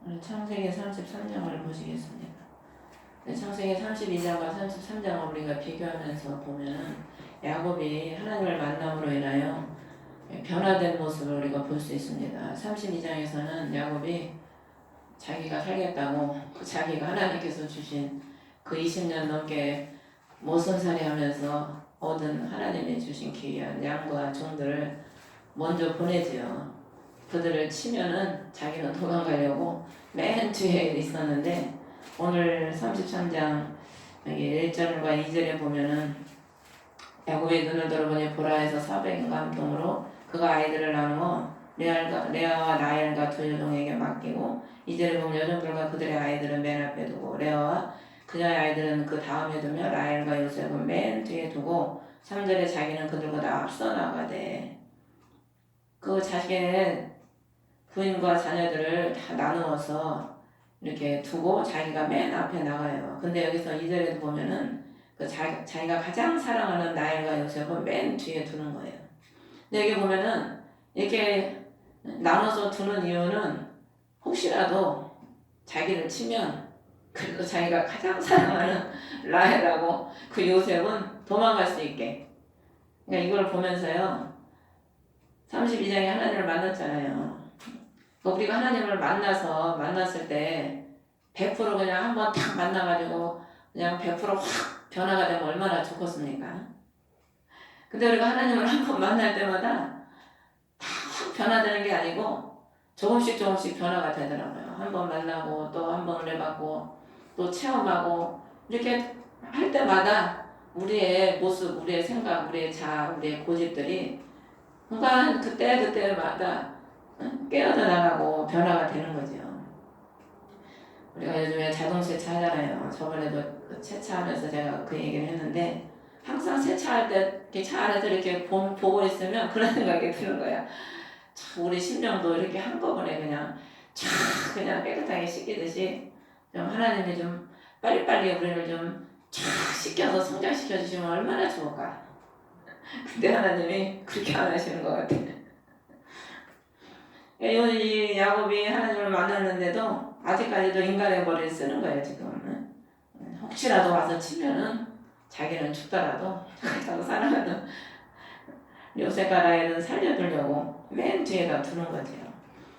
오늘 창세기 33장을 보시겠습니다. 창세기 32장과 33장을 우리가 비교하면서 보면 야곱이 하나님을 만남으로 인하여 변화된 모습을 우리가 볼 수 있습니다. 32장에서는 야곱이 자기가 살겠다고 자기가 하나님께서 주신 그 20년 넘게 모선살이 하면서 얻은 하나님이 주신 귀한 양과 종들을 먼저 보내지요. 그들을 치면은 자기는 도망가려고 맨 뒤에 있었는데 오늘 33장 1절과 2절에 보면은 야곱의 눈을 들어보니 보라 해서 사백 감동으로 그가 아이들을 나누어 레아와 라헬과 두 여종에게 맡기고 2절에 보면 여종들과 그들의 아이들은 맨 앞에 두고 레아와 그녀의 아이들은 그 다음에 두며 라헬과 요셉은 맨 뒤에 두고 3절에 자기는 그들보다 앞서 나가되 그 자기의 부인과 자녀들을 다 나누어서 이렇게 두고 자기가 맨 앞에 나가요. 근데 여기서 2절에도 보면은 그 자기가 가장 사랑하는 라헬과 요셉은 맨 뒤에 두는 거예요. 근데 여기 보면은 이렇게 나눠서 두는 이유는 혹시라도 자기를 치면 그래도 자기가 가장 사랑하는 라헬하고 그 요셉은 도망갈 수 있게. 그러니까 이걸 보면서요. 32장에 하나님을 만났잖아요. 우리가 하나님을 만났을 때 100% 그냥 한번 딱 만나가지고 그냥 100% 확 변화가 되면 얼마나 좋겠습니까? 근데 우리가 하나님을 한 번 만날 때마다 다 확 변화되는 게 아니고 조금씩 변화가 되더라고요. 한 번 만나고 또 한 번 은혜 받고 또 체험하고 이렇게 할 때마다 우리의 모습, 우리의 생각, 우리의 자아, 우리의 고집들이 그러니까 그때마다 깨어져 나가고 변화가 되는 거죠. 우리가 요즘에 자동 세차하잖아요. 저번에도 세차하면서 제가 그 얘기를 했는데 항상 세차할 때 이렇게 차 안에서 이렇게 보고 있으면 그런 생각이 드는 거야. 참 우리 심령도 이렇게 한꺼번에 그냥 쫙 그냥 깨끗하게 씻기듯이 좀 하나님이 좀 빨리빨리 우리를 좀 쫙 씻겨서 성장시켜 주시면 얼마나 좋을까. 근데 하나님이 그렇게 안 하시는 것 같아. 이 야곱이 하나님을 만났는데도 아직까지도 인간의 머리를 쓰는 거예요 지금. 혹시라도 와서 치면은 자기는 죽더라도 그렇다고 사랑하는 요셉과 라헬은 살려두려고 맨 뒤에다 두는 거죠.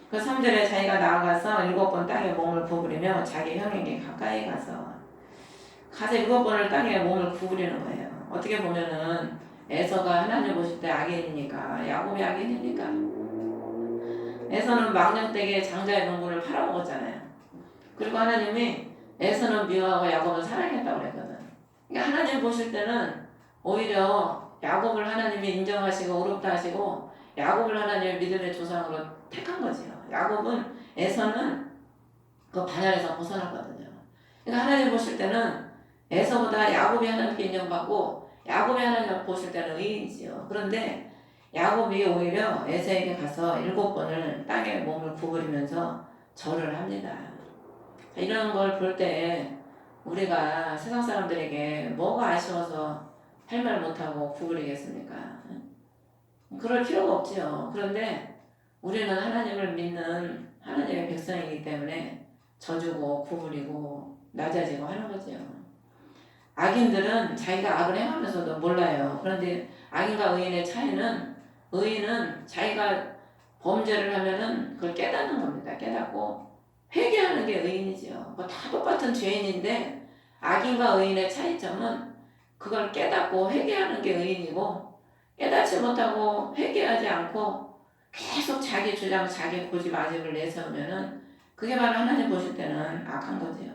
그 3절에 자기가 나아가서 7번 땅에 몸을 구부리며 자기 형에게 가까이 가서 7번을 땅에 몸을 구부리는 거예요. 어떻게 보면은 에서가 하나님 보실 때 악인입니까? 야곱이 악인입니까? 에서는 망령되게 장자의 농구를 팔아먹었잖아요. 그리고 하나님이 에서는 미워하고 야곱은 사랑했다고 그랬거든. 그러니까 하나님 보실 때는 오히려 야곱을 하나님이 인정하시고 의롭다 하시고 야곱을 하나님의 믿음의 조상으로 택한 거지요. 야곱은 에서는 그 반열에서 벗어났거든요. 그러니까 하나님 보실 때는 에서보다 야곱이 하나님께 인정받고 야곱이 하나님 보실 때는 의인이지요. 그런데 야곱이 오히려 에서에게 가서 7번을 땅에 몸을 구부리면서 절을 합니다. 이런 걸 볼 때 우리가 세상 사람들에게 뭐가 아쉬워서 할 말 못하고 구부리겠습니까? 그럴 필요가 없지요. 그런데 우리는 하나님을 믿는 하나님의 백성이기 때문에 져주고 구부리고 낮아지고 하는 거죠. 악인들은 자기가 악을 행하면서도 몰라요. 그런데 악인과 의인의 차이는 의인은 자기가 범죄를 하면은 그걸 깨닫는 겁니다. 깨닫고 회개하는 게 의인이죠. 다 똑같은 죄인인데 악인과 의인의 차이점은 그걸 깨닫고 회개하는 게 의인이고 깨닫지 못하고 회개하지 않고 계속 자기 주장, 자기 고집, 아집을 내세우면은 그게 바로 하나님 보실 때는 악한 거지요.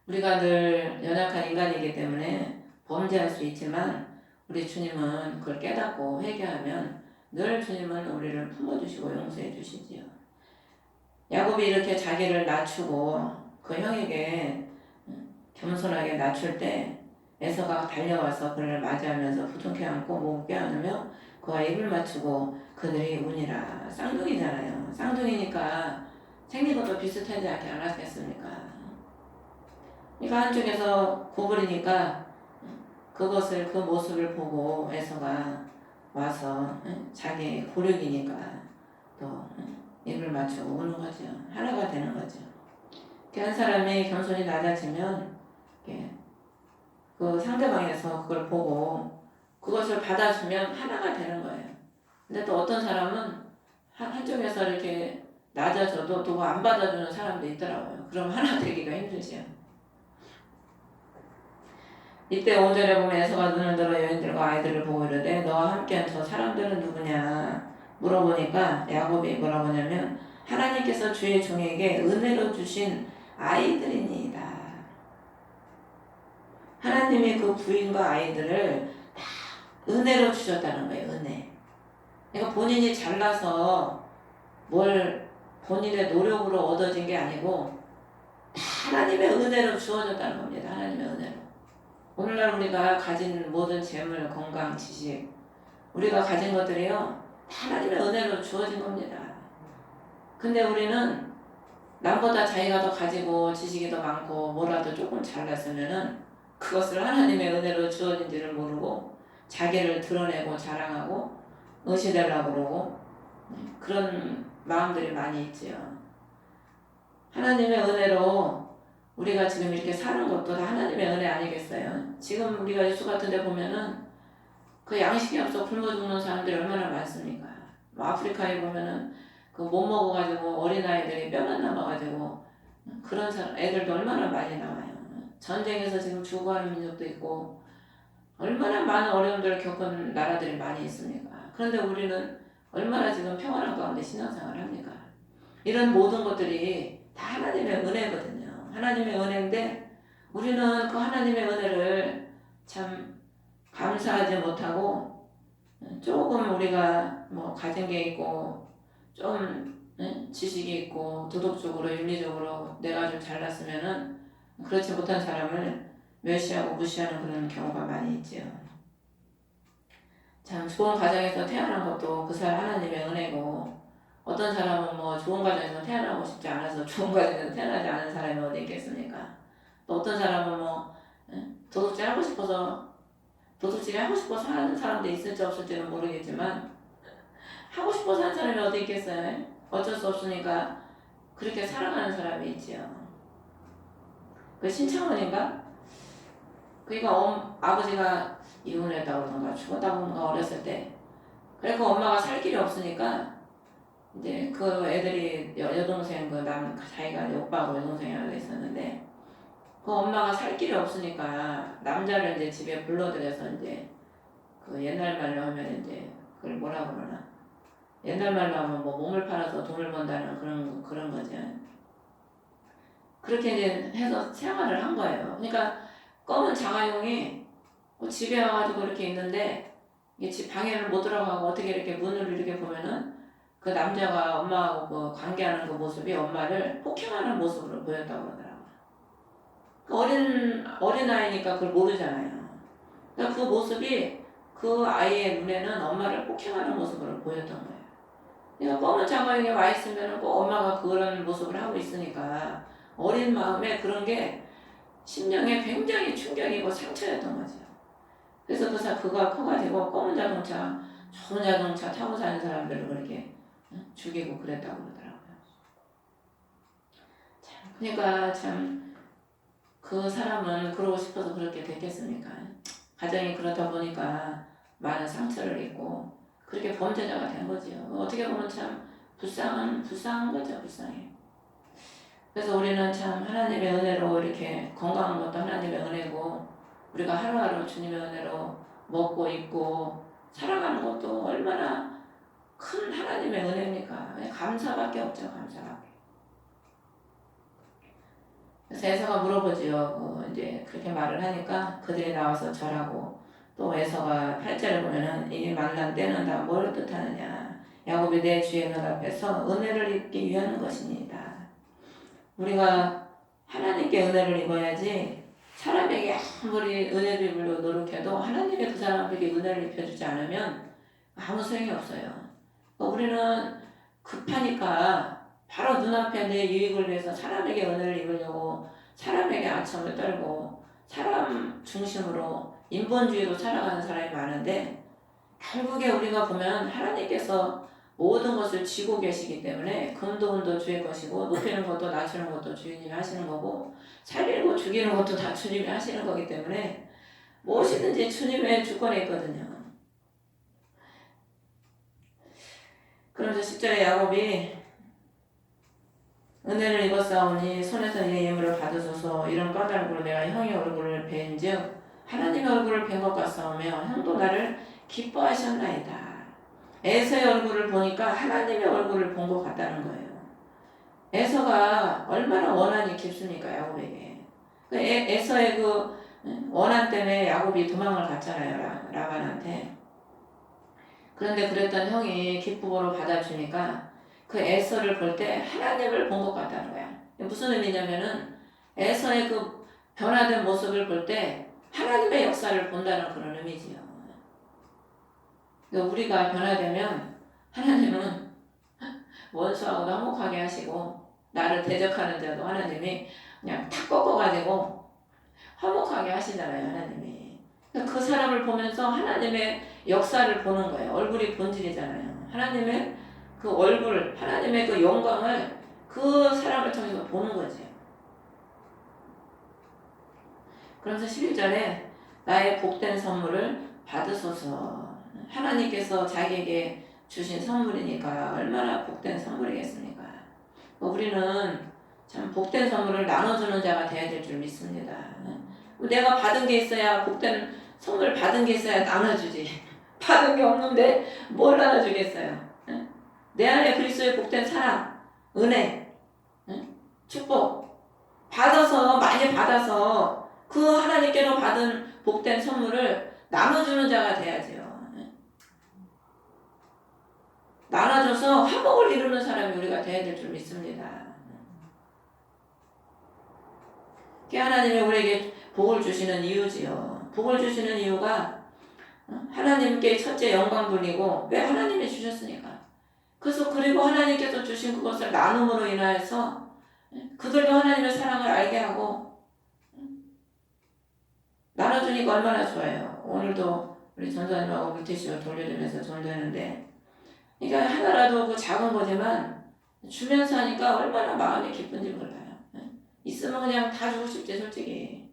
우리가 늘 연약한 인간이기 때문에 범죄할 수 있지만 우리 주님은 그걸 깨닫고 회개하면 늘 주님은 우리를 품어주시고 용서해 주시지요. 야곱이 이렇게 자기를 낮추고 그 형에게 겸손하게 낮출 때 에서가 달려와서 그를 맞이하면서 부둥켜 안고 목을 껴안으며 그와 입을 맞추고 그들이 우니라. 쌍둥이잖아요. 쌍둥이니까 생긴 것도 비슷하지 않았겠습니까? 그러니까 한쪽에서 구부리니까 그것을 그 모습을 보고 에서가 와서 자기 고륙이니까 또 입을 맞추고 우는 거죠. 하나가 되는 거죠. 한 사람이 겸손이 낮아지면 그 상대방에서 그걸 보고 그것을 받아주면 하나가 되는 거예요. 근데 또 어떤 사람은 한쪽에서 이렇게 낮아져도 또 안 받아주는 사람도 있더라고요. 그럼 하나 되기가 힘들죠. 이때 5절에 보면 에서가 눈을 들어 여인들과 아이들을 보고 이르되 너와 함께한 저 사람들은 누구냐 물어보니까 야곱이 뭐라고 하냐면 하나님께서 주의 종에게 은혜로 주신 아이들이니이다. 하나님이 그 부인과 아이들을 다 은혜로 주셨다는 거예요. 은혜. 그러니까 본인이 잘나서 뭘 본인의 노력으로 얻어진 게 아니고 다 하나님의 은혜로 주어졌다는 겁니다. 하나님의 은혜로. 오늘날 우리가 가진 모든 재물, 건강, 지식 우리가 가진 것들이요 다 하나님의 은혜로 주어진 겁니다. 근데 우리는 남보다 자기가 더 가지고 지식이 더 많고 뭐라도 조금 잘났으면은 그것을 하나님의 은혜로 주어진지를 모르고 자기를 드러내고 자랑하고 의시되려고 그러고 그런 마음들이 많이 있지요. 하나님의 은혜로 우리가 지금 이렇게 사는 것도 다 하나님의 은혜 아니겠어요? 지금 우리가 뉴스 같은 데 보면은 그 양식이 없어 굶어 죽는 사람들이 얼마나 많습니까? 뭐 아프리카에 보면은 그 못 먹어가지고 어린아이들이 뼈만 남아가지고 그런 사람, 애들도 얼마나 많이 나와요. 전쟁에서 지금 죽어가는 민족도 있고 얼마나 많은 어려움들을 겪은 나라들이 많이 있습니까? 그런데 우리는 얼마나 지금 평안한 가운데 신앙생활을 합니까? 이런 모든 것들이 다 하나님의 은혜거든요. 하나님의 은혜인데 우리는 그 하나님의 은혜를 참 감사하지 못하고 조금 우리가 뭐 가진 게 있고 좀 지식이 있고 도덕적으로 윤리적으로 내가 좀 잘났으면은 그렇지 못한 사람을 멸시하고 무시하는 그런 경우가 많이 있지요. 참 좋은 가정에서 태어난 것도 그 사람 하나님의 은혜고 어떤 사람은 뭐 좋은 가정에서 태어나고 싶지 않아서 좋은 가정에서 태어나지 않은 사람이 어디 있겠습니까? 또 어떤 사람은 뭐 도둑질 하고 싶어서 하는 사람도 있을지 없을지는 모르겠지만 하고 싶어서 하는 사람이 어디 있겠어요? 어쩔 수 없으니까 그렇게 살아가는 사람이 있지요. 그 신창원인가? 그러니까 아버지가 이혼했다고 그러던가 죽었다고 그러던가 어렸을 때 그래서 엄마가 살 길이 없으니까 이제 그 애들이 여동생 자기가 오빠하고 여동생이 하나 있었는데 그 엄마가 살 길이 없으니까 남자를 이제 집에 불러들여서 이제 그 옛날 말로 하면 이제 그걸 뭐라 그러나 옛날 말로 하면 뭐 몸을 팔아서 돈을 번다는 그런 거죠. 그렇게 이제 해서 생활을 한 거예요. 그러니까 검은 자가용이 집에 와가지고 이렇게 있는데 이게 집 방에는 못 들어가고 어떻게 이렇게 문을 이렇게 보면은 그 남자가 엄마하고 그 관계하는 그 모습이 엄마를 폭행하는 모습으로 보였다고 그러더라고요. 그 어린 아이니까 그걸 모르잖아요. 그러니까 그 모습이 그 아이의 눈에는 엄마를 폭행하는 모습으로 보였던 거예요. 그러니까 검은 자가용에 와 있으면 꼭 엄마가 그런 모습을 하고 있으니까 어린 마음에 그런 게 심령에 굉장히 충격이고 상처였던 거죠. 그래서 그가 커가지고 검은 자동차, 좋은 자동차 타고 사는 사람들을 그렇게 죽이고 그랬다고 그러더라고요. 그러니까 참 그 사람은 그러고 싶어서 그렇게 됐겠습니까? 가정이 그렇다 보니까 많은 상처를 입고 그렇게 범죄자가 된 거죠. 어떻게 보면 참 불쌍한 거죠. 불쌍해. 그래서 우리는 참 하나님의 은혜로 이렇게 건강한 것도 하나님의 은혜고 우리가 하루하루 주님의 은혜로 먹고 입고 살아가는 것도 얼마나 큰 하나님의 은혜입니까? 감사밖에 없죠. 감사밖에. 그래서 에서가 물어보지요. 이제 그렇게 말을 하니까 그들이 나와서 절하고 또 에서가 8절에 보면은 이 만난 때는 다 뭘 뜻하느냐. 야곱이 내 주의 눈 앞에서 은혜를 입기 위한 것입니다. 우리가 하나님께 은혜를 입어야지 사람에게 아무리 은혜를 입으려고 노력해도 하나님이 그 사람에게 은혜를 입혀주지 않으면 아무 소용이 없어요. 우리는 급하니까 바로 눈앞에 내 유익을 위해서 사람에게 은혜를 입으려고 사람에게 아첨을 떨고 사람 중심으로 인본주의로 살아가는 사람이 많은데 결국에 우리가 보면 하나님께서 모든 것을 쥐고 계시기 때문에 금도 은도 주의 것이고 높이는 것도 낮추는 것도 주님이 하시는 거고 살리고 죽이는 것도 다 주님이 하시는 거기 때문에 무엇이든지 주님의 주권에 있거든요. 그러면서 10절에 야곱이 은혜를 입었사오니 손에서 이 예물을 받으소서 이런 까닭으로 내가 형의 얼굴을 뵌즉 하나님의 얼굴을 뵌 것 같사오며 형도 나를 기뻐하셨나이다. 에서의 얼굴을 보니까 하나님의 얼굴을 본 것 같다는 거예요. 에서가 얼마나 원한이 깊습니까 야곱에게. 에서의 그 원한 때문에 야곱이 도망을 갔잖아요 라반한테. 그런데 그랬던 형이 기쁨으로 받아주니까 그 에서를 볼 때 하나님을 본 것 같다는 거야. 무슨 의미냐면은 에서의 그 변화된 모습을 볼 때 하나님의 역사를 본다는 그런 의미지요. 우리가 변화되면 하나님은 원수하고도 화목하게 하시고 나를 대적하는 자도 하나님이 그냥 탁 꺾어가지고 화목하게 하시잖아요 하나님이. 그 사람을 보면서 하나님의 역사를 보는 거예요. 얼굴이 본질이잖아요. 하나님의 그 얼굴, 하나님의 그 영광을 그 사람을 통해서 보는 거지. 그러면서 11절에 나의 복된 선물을 받으소서. 하나님께서 자기에게 주신 선물이니까 얼마나 복된 선물이겠습니까? 우리는 참 복된 선물을 나눠주는 자가 돼야 될 줄 믿습니다. 내가 받은 게 있어야 복된 선물 받은 게 있어야 나눠주지. 받은 게 없는데 뭘 나눠주겠어요? 내 안에 그리스도의 복된 사랑, 은혜, 축복 받아서 많이 받아서 그 하나님께로 받은 복된 선물을 나눠주는 자가 돼야지요. 나눠줘서 화목을 이루는 사람이 우리가 돼야 될 줄 믿습니다. 하나님이 우리에게 복을 주시는 이유지요. 복을 주시는 이유가 하나님께 첫째 영광 돌리고 왜 하나님이 주셨으니까. 그래서 그리고 하나님께서 주신 그것을 나눔으로 인하여서 그들도 하나님의 사랑을 알게 하고 나눠주니까 얼마나 좋아요. 오늘도 우리 전도사님하고 물티슈를 돌려주면서 전도했는데 그러니까 하나라도 그 작은 거지만 주면서 하니까 얼마나 마음이 기쁜지 몰라요. 있으면 그냥 다 주고 싶지 솔직히.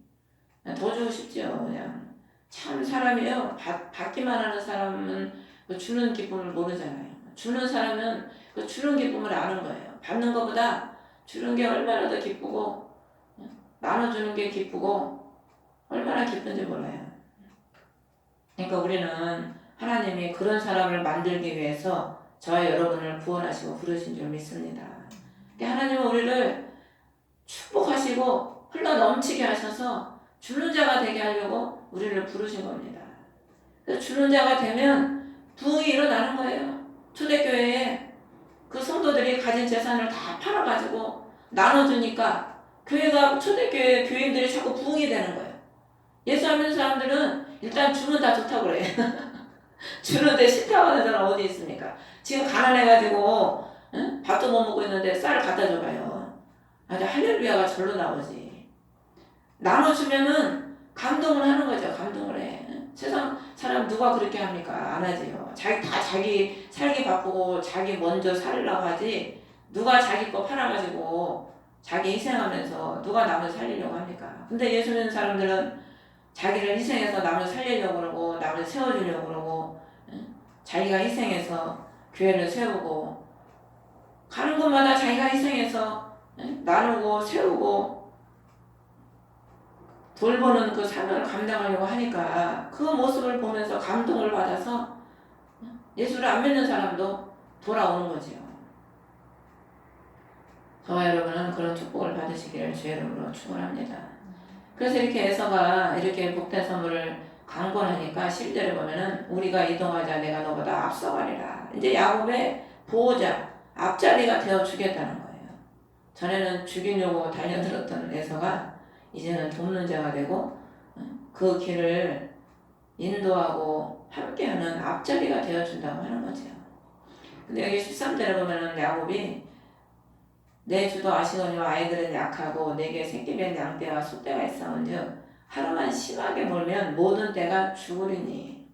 더 주고 싶지요 그냥. 참 사람이요. 받기만 하는 사람은 그 주는 기쁨을 모르잖아요. 주는 사람은 그 주는 기쁨을 아는 거예요. 받는 것보다 주는 게 얼마나 더 기쁘고 나눠주는 게 기쁘고 얼마나 기쁜지 몰라요. 그러니까 우리는 하나님이 그런 사람을 만들기 위해서 저와 여러분을 구원하시고 부르신 줄 믿습니다. 하나님은 우리를 축복하시고 흘러 넘치게 하셔서 주는 자가 되게 하려고 우리를 부르신 겁니다. 주는 자가 되면 부흥이 일어나는 거예요. 초대교회에 그 성도들이 가진 재산을 다 팔아가지고 나눠주니까 교회가 초대교회 교인들이 자꾸 부흥이 되는 거예요. 예수 안 믿는 사람들은 일단 주는 다 좋다고 그래. 주는데 싫다고 하는 사람 어디 있습니까? 지금 가난해가지고 응? 밥도 못 먹고 있는데 쌀을 갖다 줘봐요. 아주 할렐루야가 절로 나오지. 나눠주면은 감동을 하는 거죠. 감동을 해. 세상 사람 누가 그렇게 합니까? 안 하지요. 자기 살기 바쁘고 자기 먼저 살려고 하지 누가 자기 거 팔아가지고 자기 희생하면서 누가 남을 살리려고 합니까? 근데 예수 믿는 사람들은 자기를 희생해서 남을 살리려고 그러고 남을 세워주려고 그러고 자기가 희생해서 교회를 세우고 가는 곳마다 자기가 희생해서 나누고 세우고 돌보는 그 사명을 감당하려고 하니까 그 모습을 보면서 감동을 받아서 예수를 안 믿는 사람도 돌아오는 거지요. 저와 여러분은 그런 축복을 받으시기를 주의 이름으로 축원합니다. 그래서 이렇게 에서가 이렇게 복된 선물을 강권하니까 10절에 보면은 우리가 이동하자 내가 너보다 앞서가리라. 이제 야곱의 보호자 앞자리가 되어 주겠다는 거예요. 전에는 죽이려고 달려들었던 에서가 이제는 돕는 자가 되고 그 길을 인도하고 함께하는 앞자리가 되어준다고 하는 거죠. 근데 여기 13절에 보면은 야곱이 내 주도 아시거니와 아이들은 약하고 내게 새끼된 양떼와 소떼가 있사온즉 하루만 심하게 몰면 모든 떼가 죽으리니.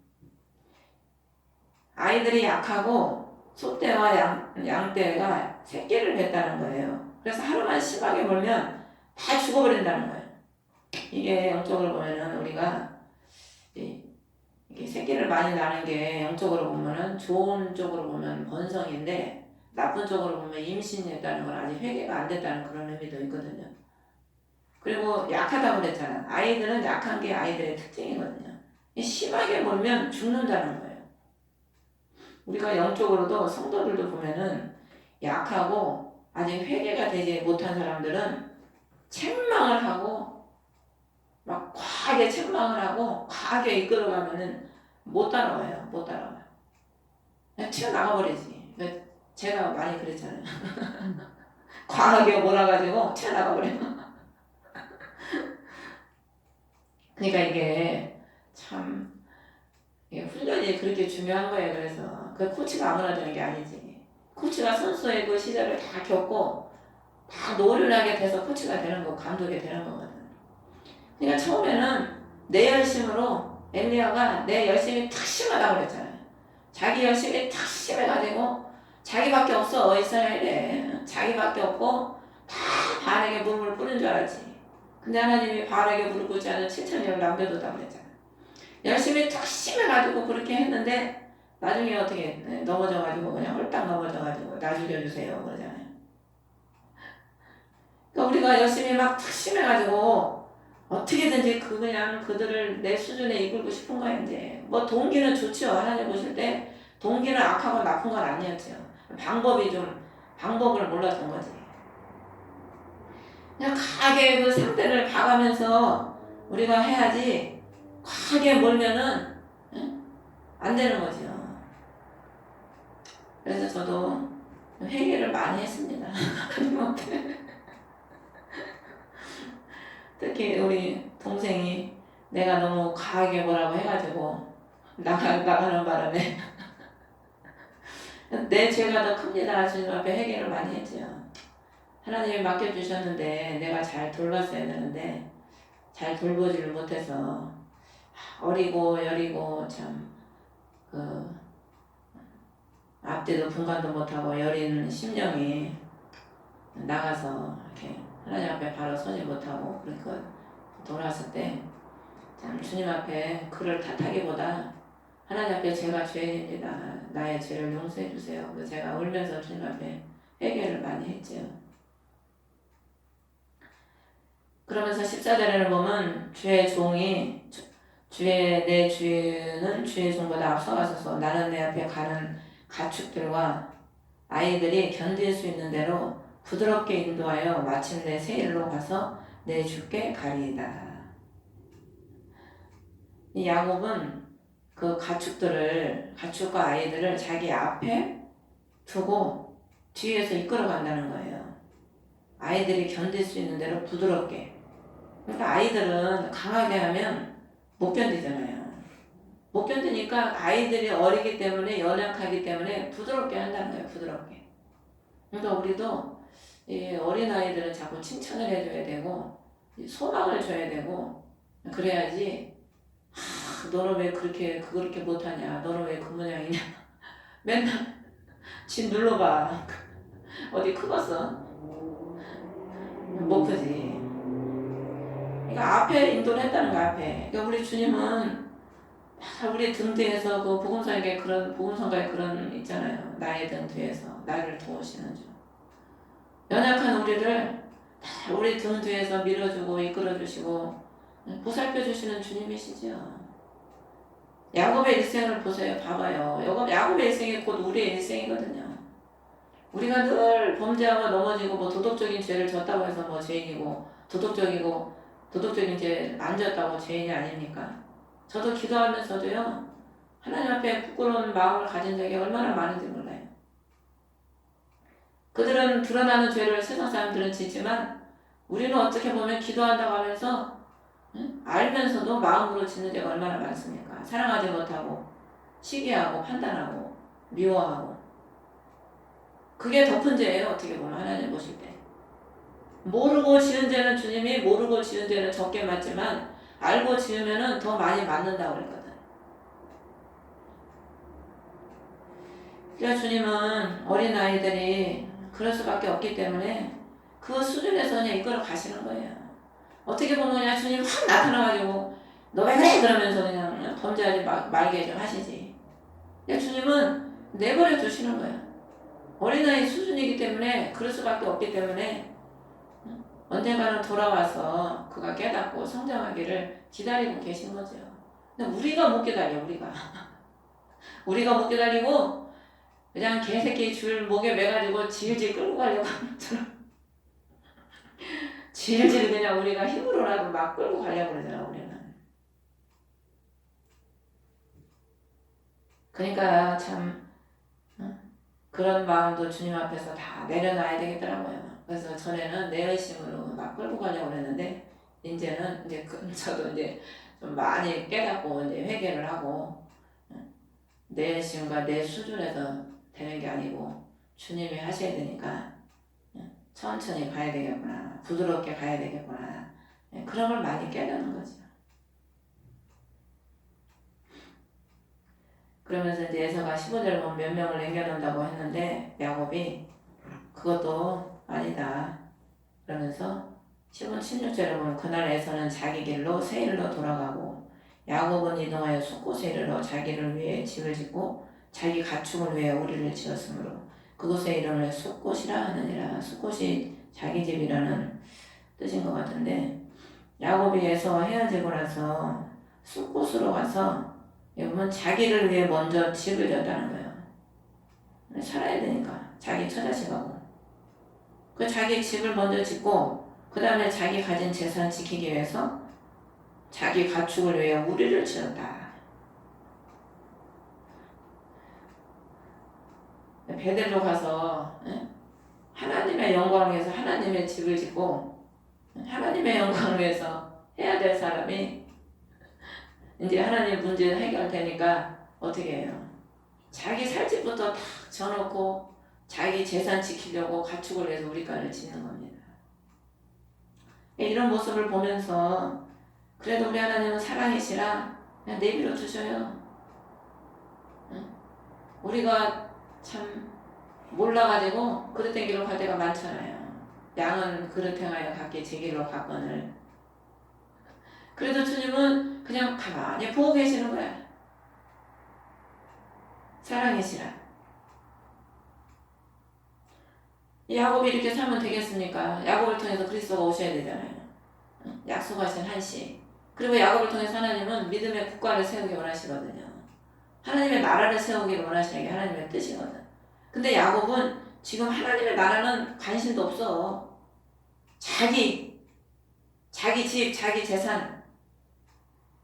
아이들이 약하고 소떼와 양떼가 새끼를 뱉다는 거예요. 그래서 하루만 심하게 몰면 다 죽어버린다는 거예요. 이게 영적으로 보면은 우리가 이게 새끼를 많이 낳는 게 영적으로 보면은 좋은 쪽으로 보면 번성인데 나쁜 쪽으로 보면 임신했다는 건 아직 회개가 안 됐다는 그런 의미도 있거든요. 그리고 약하다고 그랬잖아. 아이들은 약한 게 아이들의 특징이거든요. 심하게 몰면 죽는다는 거예요. 우리가 영적으로도 성도들도 보면은 약하고 아직 회개가 되지 못한 사람들은 책망을 하고 막 과하게 책망을 하고 과하게 이끌어가면은 못 따라와요. 못 따라와요. 그냥 튀어나가버리지. 제가 많이 그랬잖아요. 과하게 몰아가지고 튀어나가버려요. 그러니까 이게 참 이게 훈련이 그렇게 중요한 거예요. 그래서 그 코치가 아무나 되는 게 아니지. 코치가 선수의 그 시절을 다 겪고 다 노련하게 돼서 코치가 되는 거, 감독이 되는 거거든. 그러니까 처음에는 내 열심으로 엘리야가 내 열심이 탁 심하다고 그랬잖아요. 자기 열심이 탁 심해가지고 자기밖에 없어 이스라엘에. 자기밖에 없고 다 바알에게 물을 뿌린 줄 알았지. 근데 하나님이 바알에게 물을 뿌리지 않은 7,000명을 남겨뒀다고 그랬잖아요. 열심히 탁 심해가지고 그렇게 했는데 나중에 어떻게 넘어져가지고 그냥 홀딱 넘어져가지고 나 죽여주세요 그러잖아요. 그러니까 우리가 열심히 막 탁 심해가지고 어떻게든지 그냥 그들을 내 수준에 이끌고 싶은 거야 이제. 뭐 동기는 좋죠. 하나님 보실 때 동기는 악하고 나쁜 건 아니었죠. 방법을 몰랐던 거지. 그냥 과하게 그 상대를 봐가면서 우리가 해야지 과하게 몰면은 안 되는 거죠. 그래서 저도 회개를 많이 했습니다. 하나님한테. 특히 우리 동생이 내가 너무 과하게 뭐라고 해가지고 나가는 바람에 내 죄가 더 큽니다. 주님 앞에 회개를 많이 했죠. 하나님이 맡겨주셨는데 내가 잘 돌봤어야 되는데 잘 돌보지를 못해서 어리고 여리고 참 앞뒤도 분간도 못하고 여린 심령이 나가서 이렇게 하나님 앞에 바로 서지 못하고 그러니까 돌아왔을 때 참 주님 앞에 그를 탓하기보다 하나님 앞에 제가 죄인입니다. 나의 죄를 용서해 주세요. 그래서 제가 울면서 주님 앞에 회개를 많이 했죠. 그러면서 14절에는 보면 주의 종이 내 주는 주의 종보다 앞서가서서 나는 내 앞에 가는 가축들과 아이들이 견딜 수 있는 대로 부드럽게 인도하여 마침내 세일로 가서 내 주께 가리이다. 이 야곱은 그 가축과 아이들을 자기 앞에 두고 뒤에서 이끌어 간다는 거예요. 아이들이 견딜 수 있는 대로 부드럽게. 그러니까 아이들은 강하게 하면 못 견디잖아요. 못 견디니까 아이들이 어리기 때문에 연약하기 때문에 부드럽게 한다는 거예요. 부드럽게. 그러니까 우리도 이 어린 아이들은 자꾸 칭찬을 해줘야 되고 소망을 줘야 되고 그래야지 너는 왜 그렇게 못하냐? 너는 왜 그 모양이냐? 맨날 지 눌러봐. 어디 크겠어? 못 크지. 그러니까 앞에 인도를 했다는 거야, 앞에. 그러니까 우리 주님은 우리 등 뒤에서 그 복음성가에 그런 있잖아요. 나의 등 뒤에서 나를 도우시는 주. 연약한 우리를 다 우리 등 뒤에서 밀어주고 이끌어주시고 보살펴주시는 주님이시죠. 야곱의 일생을 보세요. 봐봐요. 야곱의 일생이 곧 우리의 일생이거든요. 우리가 늘 범죄하고 넘어지고 뭐 도덕적인 죄를 졌다고 해서 뭐 죄인이고 도덕적인 죄 안 졌다고 죄인이 아닙니까? 저도 기도하면서도요. 하나님 앞에 부끄러운 마음을 가진 적이 얼마나 많은지 몰라요. 그들은 드러나는 죄를 세상 사람들은 짓지만 우리는 어떻게 보면 기도한다고 하면서 알면서도 마음으로 짓는 죄가 얼마나 많습니까? 사랑하지 못하고 시기하고 판단하고 미워하고 그게 덮은 죄예요. 어떻게 보면 하나님 보실 때 모르고 지은 죄는 주님이 모르고 지은 죄는 적게 맞지만 알고 지으면 더 많이 맞는다고 그랬거든. 그러니까 주님은 어린아이들이 그럴 수밖에 없기 때문에 그 수준에서 그냥 이끌어 가시는 거예요. 어떻게 보면 그냥 주님 확 나타나가지고 너 왜 그래? 그러면서 그냥 범죄하지 말게 좀 하시지. 근데 주님은 내버려 두시는 거예요. 어린아이 수준이기 때문에 그럴 수밖에 없기 때문에 언젠가는 돌아와서 그가 깨닫고 성장하기를 기다리고 계신 거죠. 근데 우리가 못 기다려, 우리가. 우리가 못 기다리고 그냥 개새끼 줄 목에 매가지고 질질 끌고 가려고 하는 것처럼 질질 그냥 우리가 힘으로라도 막 끌고 가려고 그러잖아, 우리는. 그러니까 참 그런 마음도 주님 앞에서 다 내려놔야 되겠더라고요. 그래서 전에는 내 의심으로 막 끌고 가려고 그랬는데 이제는 이제 저도 이제 좀 많이 깨닫고 이제 회개를 하고 내 의심과 내 수준에서 되는 게 아니고 주님이 하셔야 되니까 천천히 가야 되겠구나, 부드럽게 가야 되겠구나, 그런 걸 많이 깨닫는 거죠. 그러면서 이제 에서가 15절을 보면 몇 명을 남겨놓는다고 했는데 야곱이 그것도 아니다 그러면서 16절에 보면 그날 에서는 자기 길로 세일로 돌아가고 야곱은 이동하여 숫곳에 이르러 자기를 위해 집을 짓고 자기 가축을 위해 우리를 지었으므로 그곳의 이름을 숫곳이라 하느니라. 숫곳이 자기 집이라는 뜻인 것 같은데 야곱이 에서와 헤어지고 나서 숫곳으로 가서 보면 자기를 위해 먼저 집을 지었다는 거예요. 살아야 되니까 자기 처자식하고 그 자기 집을 먼저 짓고 그 다음에 자기 가진 재산 지키기 위해서 자기 가축을 위해 우리를 지었다. 베델로 가서 하나님의 영광을 위해서 하나님의 집을 짓고 하나님의 영광을 위해서 해야 될 사람이 이제 하나님 문제 해결되니까 어떻게 해요? 자기 살 집부터 다 져놓고 자기 재산 지키려고 가축을 위해서 우리 간을 짓는 겁니다. 이런 모습을 보면서 그래도 우리 하나님은 사랑이시라 그냥 내버려 두셔요. 우리가 참 몰라가지고 그릇 땡기러 갈 때가 많잖아요. 양은 그릇 행하여 각기 제 길로 가거늘. 그래도 주님은 그냥 가만히 보고 계시는 거야. 사랑이시라. 야곱이 이렇게 살면 되겠습니까? 야곱을 통해서 그리스도가 오셔야 되잖아요. 약속하신 한시. 그리고 야곱을 통해서 하나님은 믿음의 국가를 세우기 원하시거든요. 하나님의 나라를 세우기를 원하시는 게 하나님의 뜻이거든. 근데 야곱은 지금 하나님의 나라는 관심도 없어. 자기 집, 자기 재산,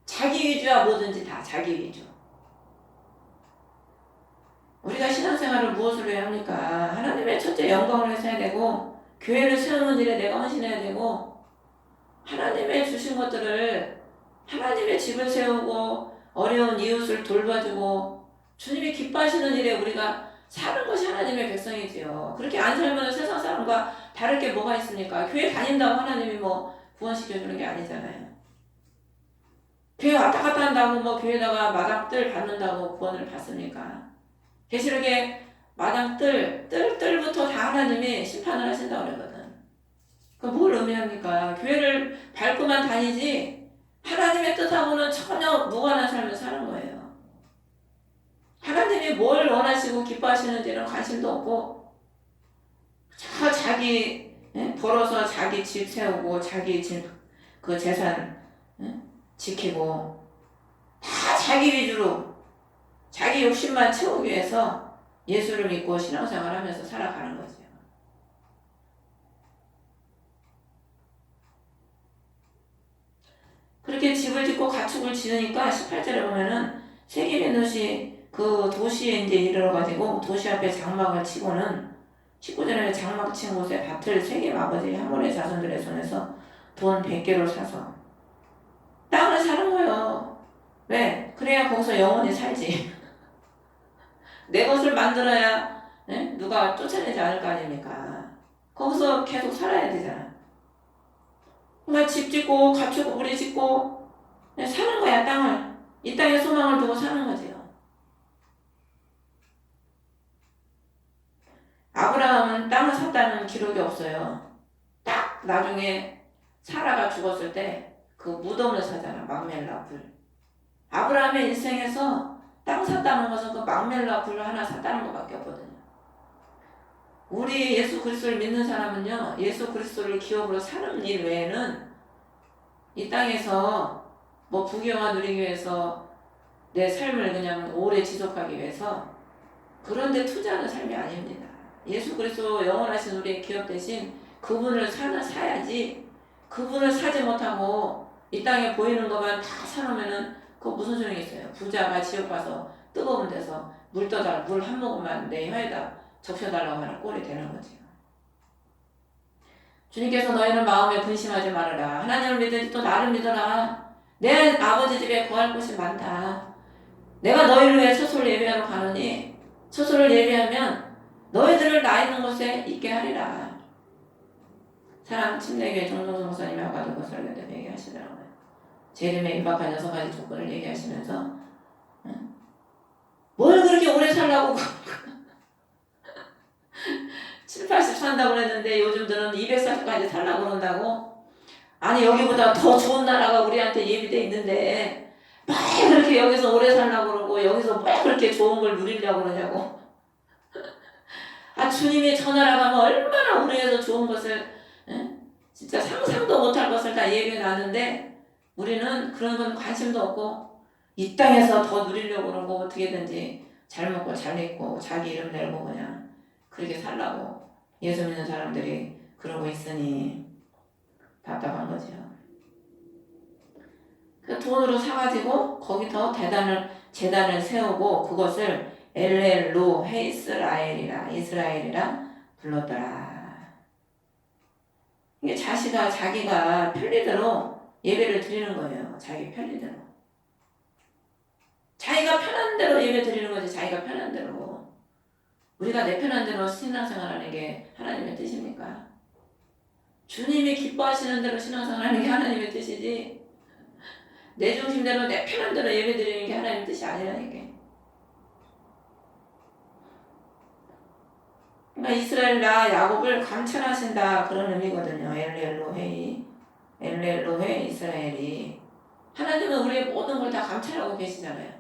자기 위주야. 뭐든지 다 자기 위주. 우리가 신앙생활을 무엇으로 해야 합니까? 하나님의 첫째 영광을 위해서 해야 되고 교회를 세우는 일에 내가 헌신해야 되고 하나님의 주신 것들을 하나님의 집을 세우고 어려운 이웃을 돌봐주고 주님이 기뻐하시는 일에 우리가 사는 것이 하나님의 백성이지요. 그렇게 안 살면 세상 사람과 다를 게 뭐가 있습니까? 교회 다닌다고 하나님이 뭐 구원시켜주는 게 아니잖아요. 교회 왔다 갔다 한다고 뭐 교회에다가 마당 뜰 받는다고 구원을 받습니까? 계시록에 마당 뜰부터 다 하나님이 심판을 하신다고 그러거든. 그 뭘 의미합니까? 교회를 밟고만 다니지 하나님의 뜻하고는 전혀 무관한 삶을 사는 거예요. 하나님이 뭘 원하시고 기뻐하시는지는 관심도 없고 자기 벌어서 자기 집 세우고 자기 집 그 재산 지키고 다 자기 위주로 자기 욕심만 채우기 위해서 예수를 믿고 신앙생활을 하면서 살아가는 거죠. 그렇게 집을 짓고 가축을 지으니까 18절에 보면은 세계베노시 그 도시에 이제 이르러가지고 도시 앞에 장막을 치고는 19절에 장막 친 곳에 밭을 세겜 아버지 하몰의 자손들의 손에서 돈 100개를 사서 땅을 사는 거예요. 왜? 그래야 거기서 영원히 살지. 내 것을 만들어야 누가 쫓아내지 않을 거 아닙니까? 거기서 계속 살아야 되잖아. 그러니까 집 짓고 가축 우리 짓고 사는 거야. 땅을. 이 땅에 소망을 두고 사는 거지요. 아브라함은 땅을 샀다는 기록이 없어요. 딱 나중에 사라가 죽었을 때 그 무덤을 사잖아. 막멜라 굴. 아브라함의 인생에서 땅 샀다는 것은 그 막멜라 굴 하나 샀다는 것밖에 없거든요. 우리 예수 그리스도를 믿는 사람은요, 예수 그리스도를 기업으로 사는 일 외에는 이 땅에서 뭐 부귀영화 누리기 위해서 내 삶을 그냥 오래 지속하기 위해서 그런 데 투자하는 삶이 아닙니다. 예수 그리스도 영원하신 우리의 기업 대신 그분을 사야지, 그분을 사지 못하고 이 땅에 보이는 것만 다 사놓으면은 그거 무슨 소용이 있어요. 부자가 지옥 가서 뜨거운 데서 물 한 모금만 내 혀에다 적셔달라고 하는 꼴이 되는 거죠. 주님께서 너희는 마음에 근심하지 말아라. 하나님을 믿으니 또 나를 믿어라. 내 아버지 집에 거할 곳이 많다. 내가 너희를 위해 처소를 예비하러 가노니 처소를 예비하면 너희들을 나 있는 곳에 있게 하리라. 사랑 침례교회 정동수 목사님이 아까도 그 설교 때 얘기하시더라고요. 재림에 임박한 6가지 조건을 얘기하시면서 뭘 그렇게 오래 살라고 7, 80 산다고 그랬는데 요즘들은 240까지 살라고 그런다고? 아니 여기보다 더 좋은 나라가 우리한테 예비돼 있는데 왜 그렇게 여기서 오래 살라고 그러고 여기서 왜 그렇게 좋은 걸 누리려고 그러냐고. 아 주님이 저 나라 가면 얼마나 우리에서 좋은 것을 진짜 상상도 못할 것을 다 예비해 놨는데 우리는 그런 건 관심도 없고 이 땅에서 더 누리려고 그러고 어떻게든지 잘 먹고 잘 입고 자기 이름 내고 그냥 그렇게 살라고 예수 믿는 사람들이 그러고 있으니 답답한 거죠. 그 돈으로 사가지고 거기서 재단을 세우고 그것을 엘렐로 이스라엘이라 불렀더라. 이게 자기가 편리대로 예배를 드리는 거예요. 자기 편리대로. 자기가 편한 대로 예배 드리는 거지. 자기가 편한 대로. 우리가 내 편한 대로 신앙생활하는 게 하나님의 뜻입니까? 주님이 기뻐하시는 대로 신앙생활하는 게 하나님의 뜻이지 내 중심대로 내 편한 대로 예배 드리는 게 하나님의 뜻이 아니라니까. 그러니까 이스라엘 나 야곱을 감찰하신다 그런 의미거든요. 엘렐로헤 이스라엘이. 하나님은 우리의 모든 걸 다 감찰하고 계시잖아요.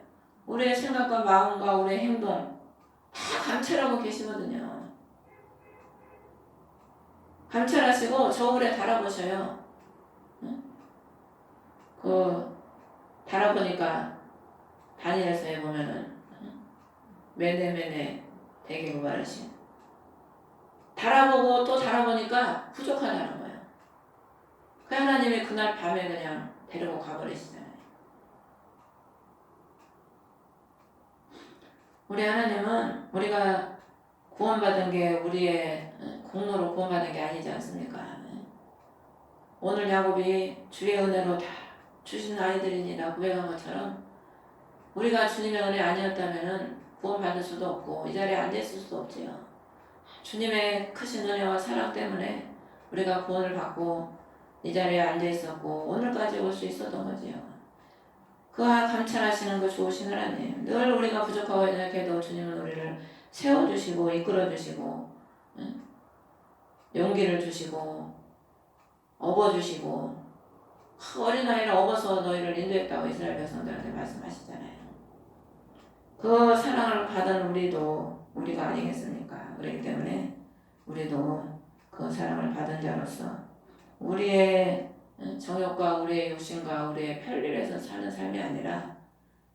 우리의 생각과 마음과 우리의 행동 다 감찰하고 계시거든요. 감찰하시고 저울에 달아보셔요. 달아보니까 다니엘서에 보면은 메네 대개고 바르신 달아보고 또 달아보니까 부족하다는 거예요. 그 하나님이 그날 밤에 그냥 데리고 가버리시잖아요. 우리 하나님은 우리가 구원받은 게 우리의 공로로 구원받은 게 아니지 않습니까? 오늘 야곱이 주의 은혜로 다 주신 아이들이니라 고백한 것처럼 우리가 주님의 은혜 아니었다면 구원받을 수도 없고 이 자리에 앉아있을 수도 없지요. 주님의 크신 은혜와 사랑 때문에 우리가 구원을 받고 이 자리에 앉아있었고 오늘까지 올 수 있었던 거지요. 그 감찰하시는 그 좋으신 하나님, 늘 우리가 부족하고 연약해도 주님은 우리를 세워주시고 이끌어주시고 용기를 주시고 업어주시고 어린아이를 업어서 너희를 인도했다고 이스라엘 백성들한테 말씀하시잖아요. 그 사랑을 받은 우리가 아니겠습니까? 그렇기 때문에 우리도 그 사랑을 받은 자로서 우리의 정욕과 우리의 욕심과 우리의 편리에서 사는 삶이 아니라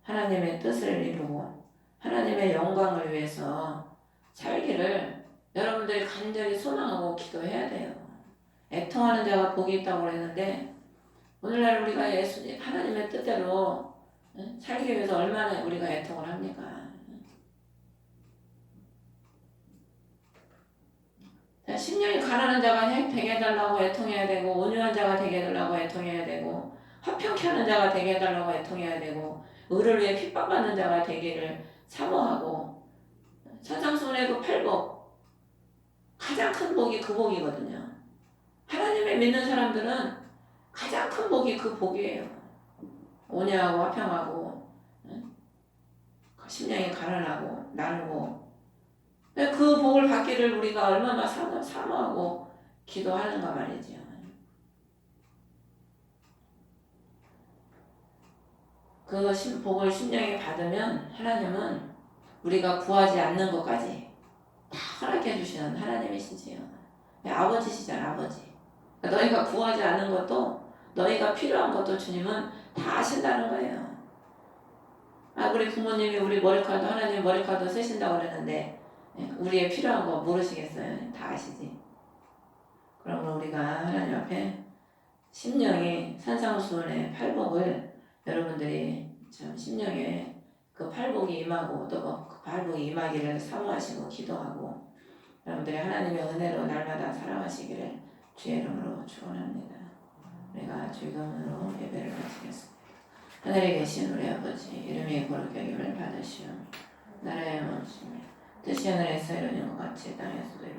하나님의 뜻을 이루고 하나님의 영광을 위해서 살기를 여러분들이 간절히 소망하고 기도해야 돼요. 애통하는 자가 복이 있다고 했는데 오늘날 우리가 하나님의 뜻대로 살기 위해서 얼마나 우리가 애통을 합니까? 심령이 가난한 자가 되게 해달라고 애통해야 되고 온유한 자가 되게 해달라고 애통해야 되고 화평케 하는 자가 되게 해달라고 애통해야 되고 의를 위해 핍박받는 자가 되기를 사모하고 천상순의 그 팔복 가장 큰 복이 그 복이거든요. 하나님을 믿는 사람들은 가장 큰 복이 그 복이에요. 온유하고 화평하고 심령이 가난하고 나누고 그 복을 받기를 우리가 얼마나 사모하고 기도하는가 말이지요. 그 복을 심령에 받으면 하나님은 우리가 구하지 않는 것까지 다 허락해 주시는 하나님이시지요. 아버지시잖아, 아버지. 그러니까 너희가 구하지 않는 것도 너희가 필요한 것도 주님은 다 아신다는 거예요. 우리 부모님이 우리 머리카락도 하나님 머리카락도 쓰신다고 그랬는데 우리의 필요한 거 모르시겠어요? 다 아시지. 그러므로 우리가 하나님 앞에 심령이 산상수훈의 팔복을 여러분들이 참 심령에 그 팔복이 임하고 또 그 팔복이 임하기를 사모하시고 기도하고 여러분들이 하나님의 은혜로 날마다 살아가시기를 주의 이름으로 축원합니다. 우리가 주기도문으로 예배를 마치겠습니다. 하늘에 계신 우리 아버지 이름이 거룩히 여김을 받으시오. 나라의 왕이시며 뜻이 하늘에서 이루어진 것 같이 땅에서도 이루어지고